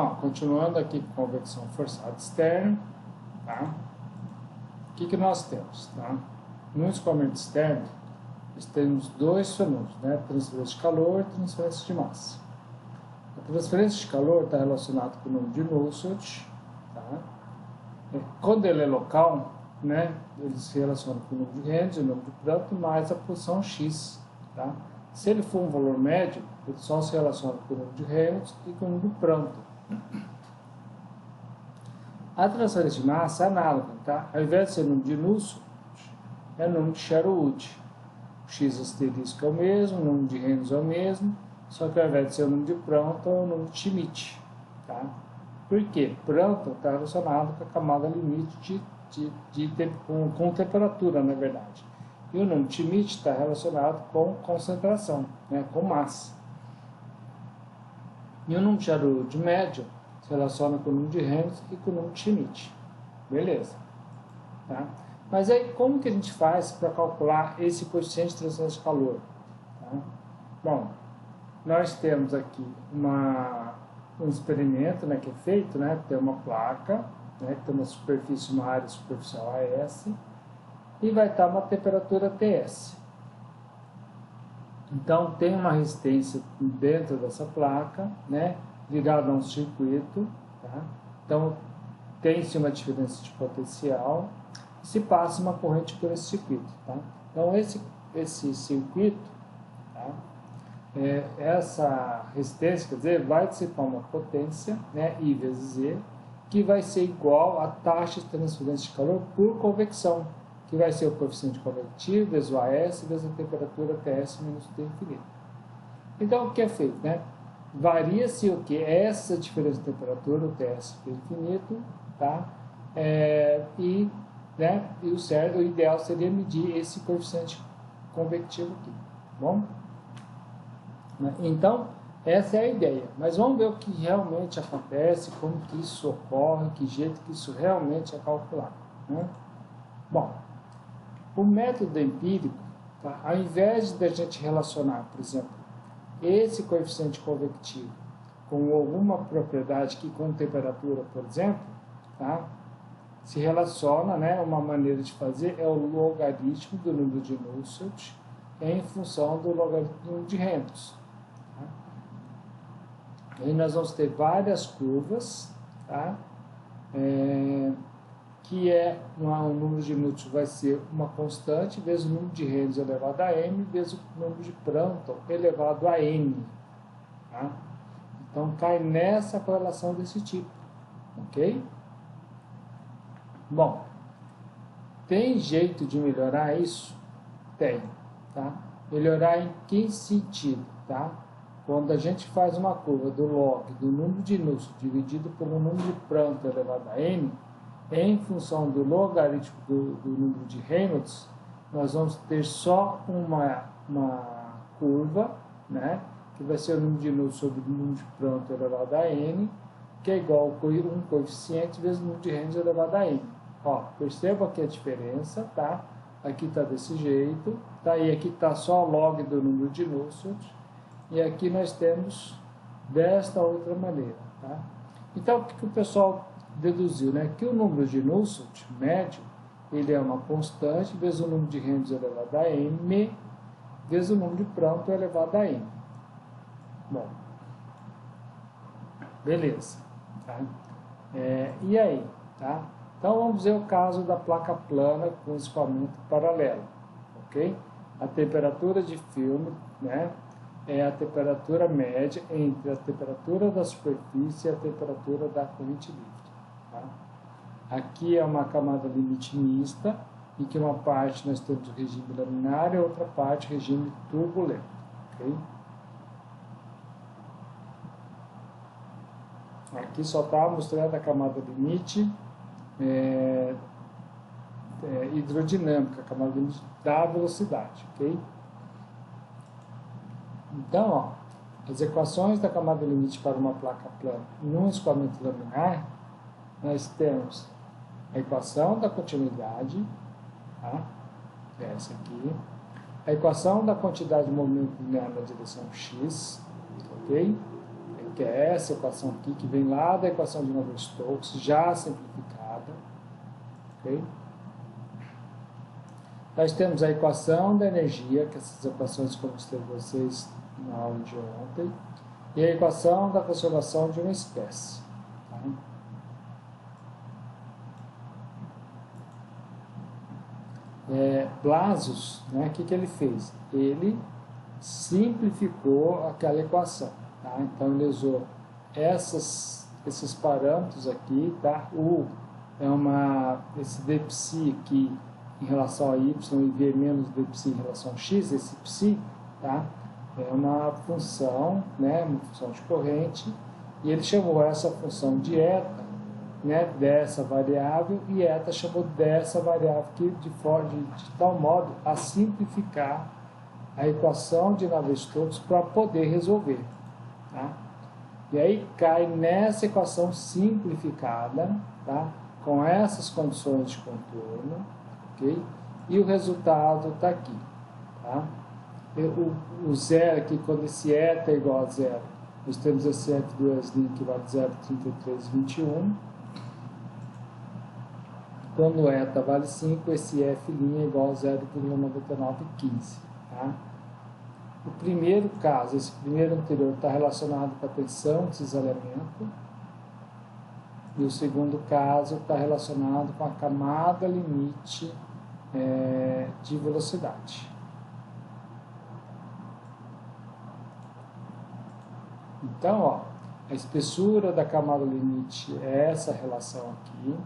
Continuando aqui com convecção forçada externa, tá? O que nós temos, tá? No escoamento externo, nós temos dois fenômenos, né? Transferência de calor e transferência de massa. A transferência de calor está relacionada com o número de Nusselt, tá? Quando ele é local, né? Ele se relaciona com o número de Reynolds, o número de Prandtl, mais a posição x, tá? Se ele for um valor médio, ele só se relaciona com o número de Reynolds e com o número de Prandtl. A transferência de massa é análoga, tá? Ao invés de ser número de Nusselt, é número de Sherwood. O x asterisco é o mesmo, o número de Reynolds é o mesmo, só que ao invés de ser o número de Prandtl, é o número de Schmidt, tá? Por quê? Prandtl está relacionado com a camada limite com temperatura, na verdade. E o número de Schmidt está relacionado com concentração, né, com massa. E o número de Sherwood médio se relaciona com o número de Reynolds e com o número de Schmidt. Beleza. Tá? Mas aí, como que a gente faz para calcular esse coeficiente de transferência de calor? Tá? Bom, nós temos aqui um experimento, né, que é feito, né, tem uma placa, né, que tem uma superfície, uma área superficial AS, e vai estar uma temperatura TS. Então, tem uma resistência dentro dessa placa, né, ligada a um circuito, tá? Então, tem-se uma diferença de potencial, e se passa uma corrente por esse circuito, tá? Então, esse circuito, tá? Essa resistência, quer dizer, vai dissipar uma potência, né, I vezes E, que vai ser igual à taxa de transferência de calor por convecção, que vai ser o coeficiente convectivo vezes o AS vezes a temperatura TS menos T infinito. Então, o que é feito, né? Varia-se o que? Essa diferença de temperatura, o TS infinito, tá? Né, e o certo, o ideal seria medir esse coeficiente convectivo aqui, tá bom? Então, essa é a ideia. Mas vamos ver o que realmente acontece, como que isso ocorre, que jeito que isso realmente é calculado, né? Bom, o método empírico, tá? Ao invés de a gente relacionar, por exemplo, esse coeficiente convectivo com alguma propriedade que com temperatura, por exemplo, tá? Se relaciona, né? Uma maneira de fazer é o logaritmo do número de Nusselt em função do logaritmo de Reynolds. Aí nós vamos ter várias curvas, tá? Que o número de Nusselt vai ser uma constante vezes o número de Reynolds elevado a m vezes o número de Prandtl elevado a n. Tá? Então cai nessa correlação desse tipo, ok? Bom, tem jeito de melhorar isso? Tem, tá? Melhorar em que sentido, tá? Quando a gente faz uma curva do log do número de Nusselt dividido pelo número de Prandtl elevado a n, em função do logaritmo do número de Reynolds, nós vamos ter só uma curva, né, que vai ser o número de Nusselt sobre o número de Prandtl elevado a n, que é igual a um coeficiente vezes o número de Reynolds elevado a n. Ó, perceba aqui a diferença, tá? Aqui está desse jeito, tá? E aqui está só log do número de Nusselt, e aqui nós temos desta outra maneira, tá? Então, o que o pessoal deduziu, né? Que o número de Nusselt médio, ele é uma constante vezes o número de Reynolds elevado a m vezes o número de Prandtl elevado a n. Bom, beleza, tá? E aí, tá? Então vamos ver o caso da placa plana com escoamento paralelo, ok? A temperatura de filme, né, é a temperatura média entre a temperatura da superfície e a temperatura da corrente livre. Tá? Aqui é uma camada limite mista, em que uma parte nós temos o regime laminar e a outra parte o regime turbulento. Okay? Aqui só está mostrando a camada limite hidrodinâmica, a camada limite da velocidade. Okay? Então, ó, as equações da camada limite para uma placa plana num escoamento laminar, nós temos a equação da continuidade, tá? Essa aqui, a equação da quantidade de movimento linear na direção x, ok? que é essa equação aqui, que vem lá da equação de Navier-Stokes, já simplificada. Okay? Nós temos a equação da energia, que essas equações que eu mostrei para vocês na aula de ontem, e a equação da conservação de uma espécie. Tá? Blasius, né, o que ele fez? Ele simplificou aquela equação. Tá? Então ele usou esses parâmetros aqui, tá? Esse dψ aqui em relação a y e v menos dψ em relação a x, esse psi, tá? É uma função, né, uma função de corrente, e ele chamou essa função de eta, né, dessa variável, e eta chamou dessa variável que de tal modo a simplificar a equação de Navier-Stokes para poder resolver. Tá? E aí cai nessa equação simplificada, tá? Com essas condições de contorno, ok? E o resultado está aqui. Tá? O zero aqui, quando esse eta é igual a zero, nós temos esse f do Esslin que vale 0,3321. Quando eta vale 5, esse f' é igual a 0,9915. Tá? O primeiro caso, esse primeiro anterior, está relacionado com a tensão de cisalhamento. E o segundo caso está relacionado com a camada limite de velocidade. Então, ó, a espessura da camada limite é essa relação aqui,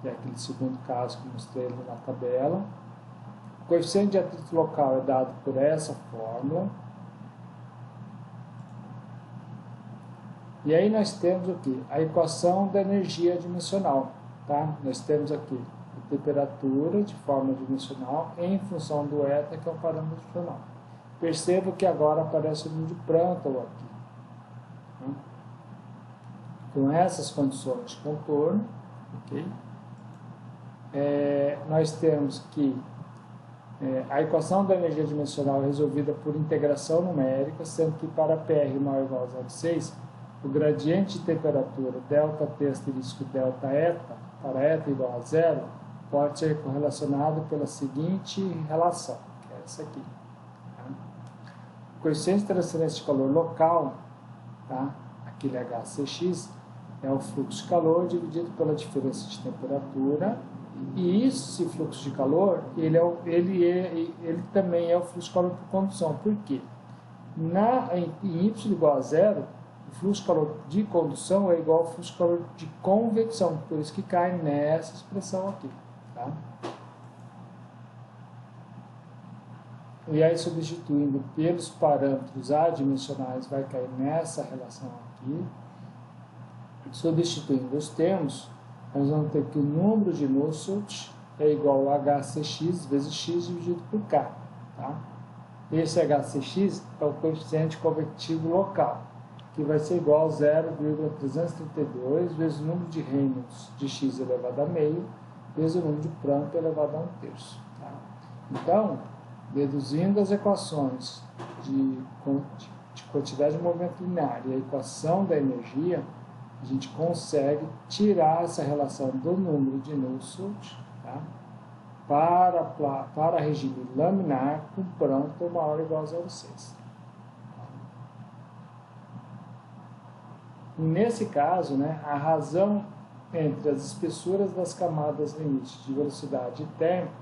que é aquele segundo caso que eu mostrei ali na tabela. O coeficiente de atrito local é dado por essa fórmula. E aí nós temos o quê? A equação da energia dimensional. Tá? Nós temos aqui a temperatura de forma dimensional em função do eta, que é o parâmetro dimensional. Perceba que agora aparece o número de Prandtl aqui. Tá? Com essas condições de contorno, ok? Nós temos que a equação da energia dimensional é resolvida por integração numérica, sendo que para PR maior ou igual a 0,6, o gradiente de temperatura ΔT asterisco ΔETA, para eta igual a zero, pode ser correlacionado pela seguinte relação, que é essa aqui. Tá? O coeficiente de transferência de calor local, tá? Aquele HCX, é o fluxo de calor dividido pela diferença de temperatura. E esse fluxo de calor, ele também é o fluxo de calor por condução. Por quê? Em y igual a zero, o fluxo de calor de condução é igual ao fluxo de calor de convecção. Por isso que cai nessa expressão aqui. Tá? E aí, substituindo pelos parâmetros adimensionais, vai cair nessa relação aqui. Substituindo os termos, nós vamos ter que o número de Nusselt é igual a HCX vezes x dividido por k. Tá? Esse HCX é o coeficiente convectivo local, que vai ser igual a 0,332 vezes o número de Reynolds de x elevado a meio, vezes o número de Prandtl elevado a 1/3. Tá? Então, deduzindo as equações de quantidade de movimento linear e a equação da energia, a gente consegue tirar essa relação do número de Nusselt, tá? para regime laminar com Prandtl maior ou igual a 0,6. Nesse caso, né, a razão entre as espessuras das camadas limite de velocidade e térmica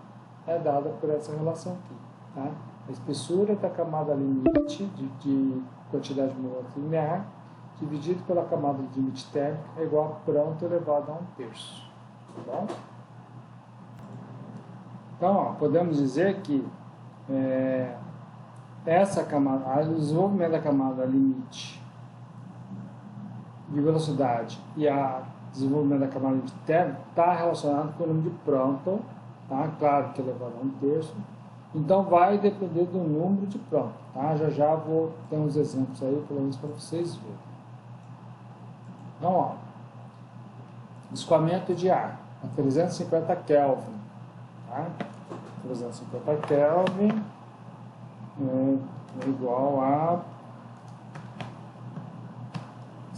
é dada por essa relação aqui. Tá? A espessura da camada limite de quantidade de movimento linear dividido pela camada de limite térmica é igual a Prandtl elevado a 1/3. Tá bom? Então, ó, podemos dizer que essa camada, o desenvolvimento da camada limite de velocidade e o desenvolvimento da camada limite térmica está relacionado com o número de Prandtl, tá? Claro que elevado a 1/3. Então, vai depender do número de Prandtl. Tá? Já vou ter uns exemplos aí, pelo menos para vocês verem. Então, ó, escoamento de ar a 350 Kelvin. Tá? 350 Kelvin é igual a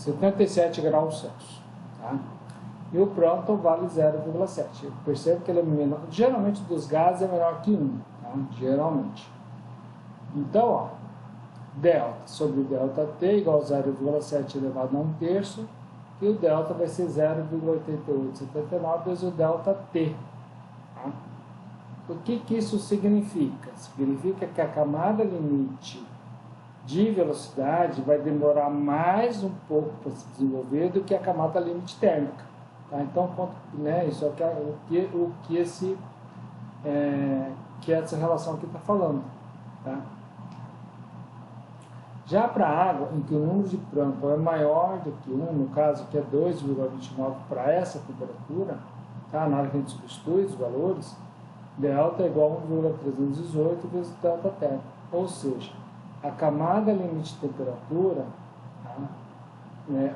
77 graus Celsius. Tá? E o próton vale 0,7. Eu percebo que ele é menor, geralmente dos gases é menor que 1, tá? Geralmente. Então, ó, delta sobre delta T igual a 0,7 elevado a 1/3, e o delta vai ser 0,8879 vezes o delta T. Tá? O que isso significa? Significa que a camada limite de velocidade vai demorar mais um pouco para se desenvolver do que a camada limite térmica. Tá? Então, né, isso é que essa relação aqui está falando. Tá? Já para a água, em que o número de Prandtl é maior do que 1, no caso que é 2,29 para essa temperatura, tá? Na hora que a gente substitui os valores, delta é igual a 1,318 vezes delta térmico. Ou seja, a camada limite de temperatura, tá?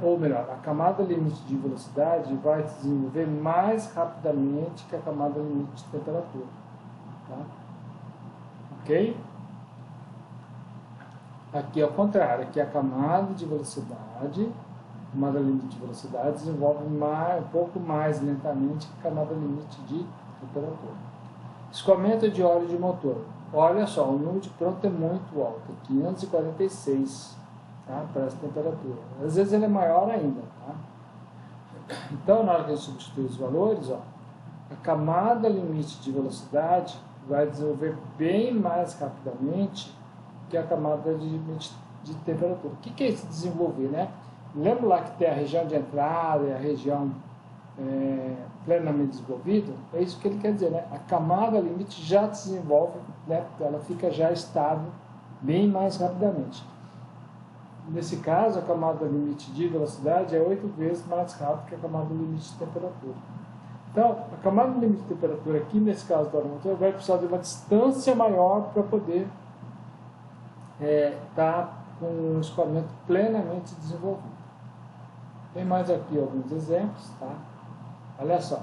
Ou melhor, a camada limite de velocidade vai se desenvolver mais rapidamente que a camada limite de temperatura. Tá? Ok? Aqui é o contrário, aqui a camada de velocidade, a camada limite de velocidade desenvolve um pouco mais lentamente que a camada limite de temperatura. Escoamento de óleo de motor. Olha só, o número de Prandtl é muito alto, 546, tá? Para essa temperatura. Às vezes ele é maior ainda. Tá? Então, na hora que a gente substitui os valores, ó, a camada limite de velocidade vai desenvolver bem mais rapidamente que a camada limite de temperatura. O que é esse desenvolver, né? Lembra lá que tem a região de entrada e a região plenamente desenvolvida? É isso que ele quer dizer, né? A camada limite já se desenvolve, né? Ela fica já estável bem mais rapidamente. Nesse caso, a camada limite de velocidade é 8 vezes mais rápida que a camada limite de temperatura. Então, a camada limite de temperatura aqui, nesse caso do motor, vai precisar de uma distância maior para poder tá com um escoamento plenamente desenvolvido. Tem mais aqui alguns exemplos, tá? Olha só,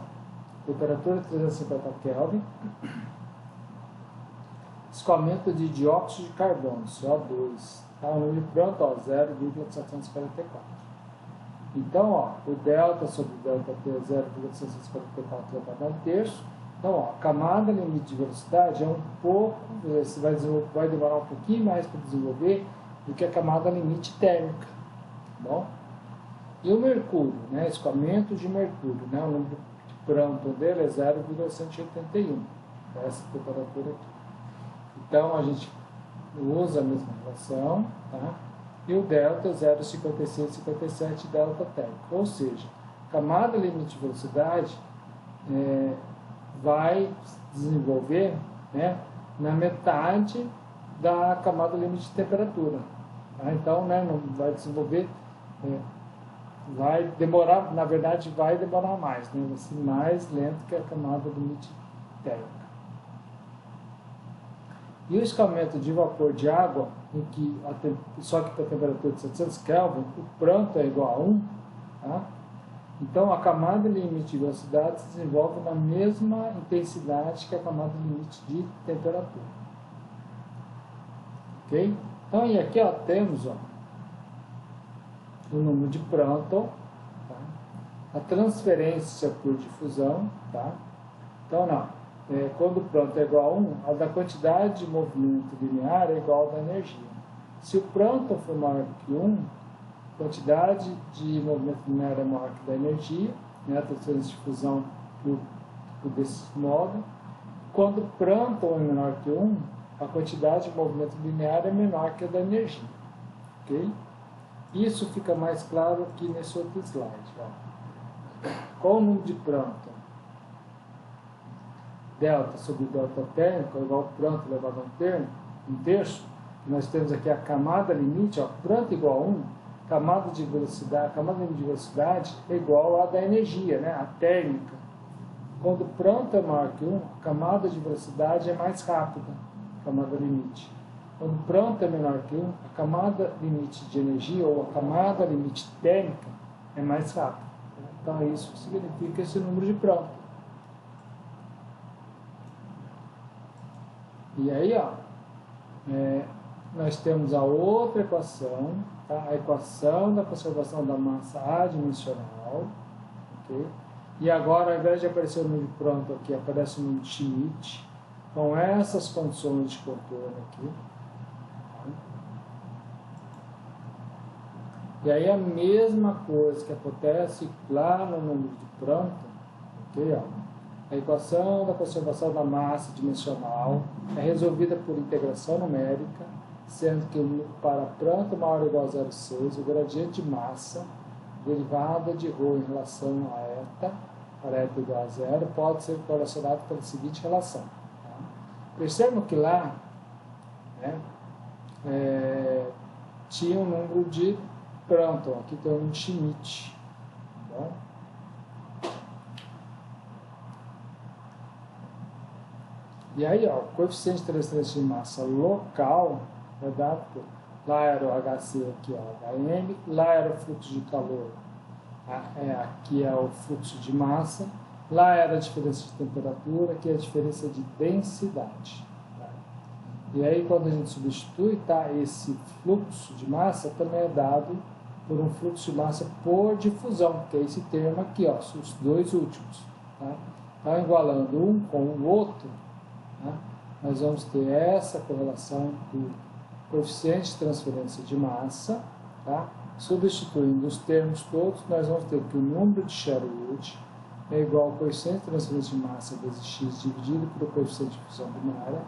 temperatura 350 Kelvin, escoamento de dióxido de carbono, CO2, tá? O número de Prandtl, 0,744. Então, ó, o delta sobre o delta T é 0,744 elevado a 1/3. Então, ó, a camada limite de velocidade é um pouco, vai demorar um pouquinho mais para desenvolver do que a camada limite térmica. Tá bom? E o mercúrio, né, escoamento de mercúrio, né, o número de Prandtl dele é 0,181, essa temperatura aqui. Então, a gente usa a mesma relação, tá? E o delta é 0,5657 delta térmico. Ou seja, a camada limite de velocidade vai desenvolver, né, na metade da camada limite de temperatura. Tá? Então, né, não vai desenvolver, vai demorar, na verdade, vai demorar mais, né, vai ser mais lento que a camada limite térmica. E o escoamento de vapor de água, em que só que para a temperatura de 700 Kelvin, o Prandtl é igual a 1, tá? Então, a camada limite de velocidade se desenvolve na mesma intensidade que a camada limite de temperatura. Ok? Então, e aqui ó, temos ó, o número de Prandtl, tá? A transferência por difusão. Tá? Então, quando o Prandtl é igual a 1, a da quantidade de movimento linear é igual à da energia. Se o Prandtl for maior que 1, a quantidade de movimento linear é maior que da energia, né, a transferência de difusão por desse modo. Quando o Prandtl é menor que 1, a quantidade de movimento linear é menor que a da energia. Ok? Isso fica mais claro aqui nesse outro slide. Ó. Qual o número de Prandtl? Delta sobre delta térmico é igual ao Prandtl elevado a 1/3. Nós temos aqui a camada limite, ó, Prandtl igual a 1, camada limite de velocidade é igual à da energia, né, a térmica. Quando o Prandtl é maior que 1, a camada de velocidade é mais rápida, camada limite. Quando o Prandtl é menor que 1, a camada limite de energia ou a camada limite térmica é mais rápida. Então isso significa esse número de Prandtl. E aí, ó, nós temos a outra equação, tá? A equação da conservação da massa adimensional, ok? E agora, ao invés de aparecer o número pronto aqui, aparece o número de Schmidt, com essas condições de contorno aqui. E aí a mesma coisa que acontece lá no número de pronto, ok? A equação da conservação da massa dimensional é resolvida por integração numérica, sendo que para pronto maior ou igual a 0,6, o gradiente de massa, derivada de ρ em relação a eta, para eta igual a zero, pode ser correlacionado pela seguinte relação. Tá? Percebam que lá, né, tinha um número de pronto, aqui tem um Schmidt. Tá? E aí, ó, o coeficiente de transferência de massa local é dado por, lá era o HC, aqui ó, HM, lá era o fluxo de calor, aqui é o fluxo de massa, lá era a diferença de temperatura, aqui é a diferença de densidade. Tá? E aí, quando a gente substitui, tá, esse fluxo de massa também é dado por um fluxo de massa por difusão, que é esse termo aqui, ó, os dois últimos. Tá? Então, igualando um com o outro, tá? Nós vamos ter essa correlação do coeficiente de transferência de massa, tá? Substituindo os termos todos, nós vamos ter que o número de Sherwood é igual ao coeficiente de transferência de massa vezes x dividido pelo coeficiente de difusão primária,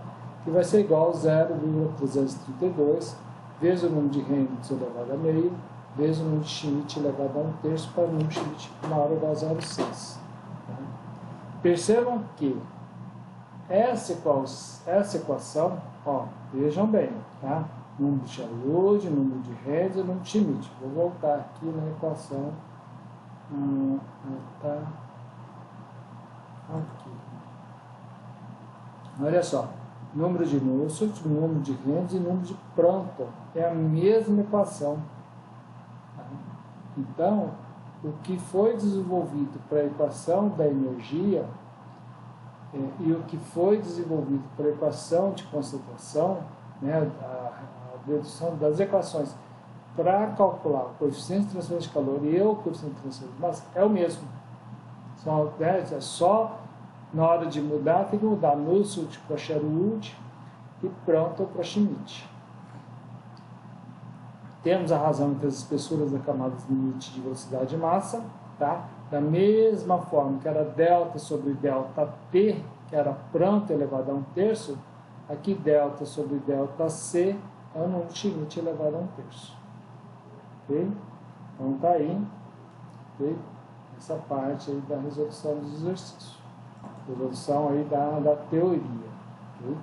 que vai ser igual a 0,332 vezes o número de Reynolds elevado a meio, vezes o número de Schmidt elevado a 1/3 para o número de Schmidt maior ou igual a 0,6. Tá? Percebam que essa equação, ó, vejam bem, tá? Número de Sherwood, número de Reynolds e número de Schmidt. Vou voltar aqui na equação. Tá aqui. Olha só, número de Nusselt, número de Reynolds e número de Prandtl. É a mesma equação. Tá? Então, o que foi desenvolvido para a equação da energia e o que foi desenvolvido para a equação de concentração, né, a redução das equações para calcular o coeficiente de transferência de calor e o coeficiente de transferência de massa é o mesmo. É só na hora de mudar, tem que mudar Nusselt para Sherwood e Prandtl para Schmidt. Temos a razão entre as espessuras da camada limite de velocidade de massa, tá? Da mesma forma que era delta sobre delta T, que era Prandtl elevado a 1/3, aqui delta sobre delta C é o número de Schmidt elevado a 1/3. Ok? Então tá aí, okay? Essa parte aí da resolução dos exercícios. Resolução aí da teoria. Okay?